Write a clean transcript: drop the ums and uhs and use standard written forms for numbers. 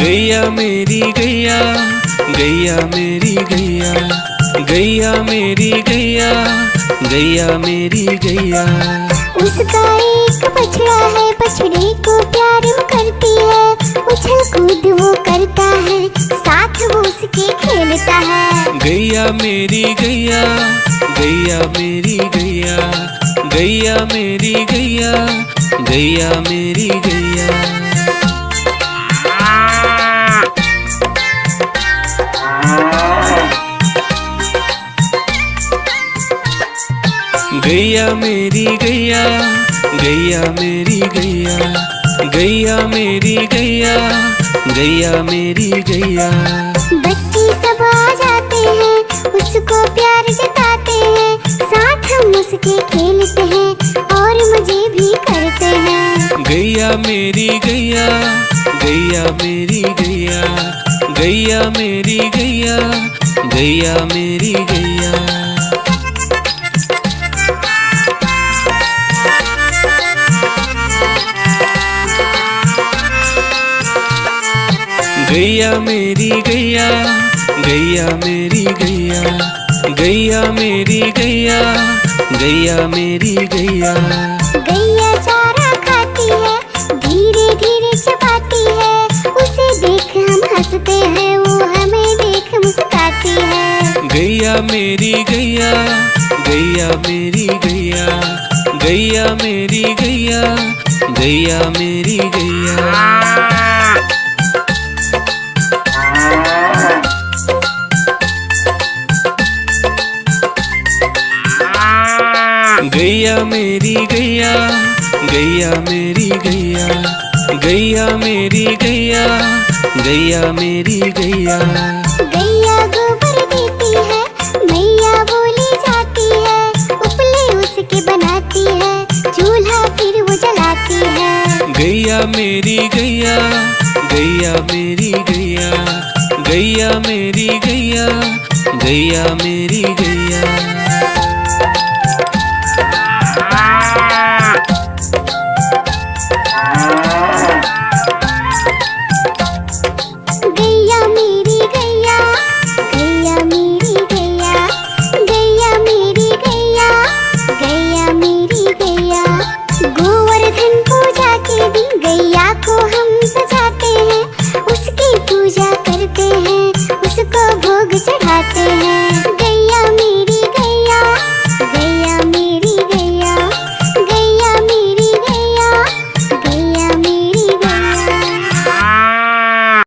गैया मेरी गैया, गैया मेरी गैया, गैया मेरी गैया, गैया मेरी गैया। उसका एक बछड़ा है, बछड़े को प्यार वो करती है, उछल कूद वो करता है, साथ वो उसके खेलता है। गैया मेरी गैया, गैया मेरी गैया, गैया मेरी गैया, गैया मेरी गैया। गैया मेरी गैया, गैया मेरी गैया, गैया मेरी गैया, गैया मेरी गैया। बच्चे सब आ जाते हैं, उसको प्यार जताते हैं, साथ हम उसके खेलते हैं और मजे भी करते हैं। गैया मेरी गैया, गैया मेरी गैया, गैया मेरी गैया, गैया मेरी गैया। गैया मेरी गैया, गैया मेरी गैया, गैया मेरी गैया, गैया मेरी गैया। गैया चारा खाती है, धीरे धीरे चबाती है, उसे देख हम हंसते हैं, वो हमें देख मुस्कुराती है। गैया मेरी गैया, गैया मेरी गैया, गैया मेरी गैया, गैया मेरी गैया। गैया मेरी गैया, गैया मेरी गैया, गैया मेरी गैया, गैया मेरी गैया। गैया गोबर देती है, मैया बोली जाती है, उपले उसके बनाती है, चूल्हा फिर वो जलाती है। गैया मेरी गैया, गैया मेरी गैया, गैया मेरी गैया, गैया मेरी गैया। गैया मेरी गैया, गैया मेरी गैया, गैया मेरी गैया, गैया मेरी गैया। गोवर्धन पूजा के दिन गैया को हम सजाते हैं, उसकी पूजा करते हैं, उसको भोग चढ़ाते हैं।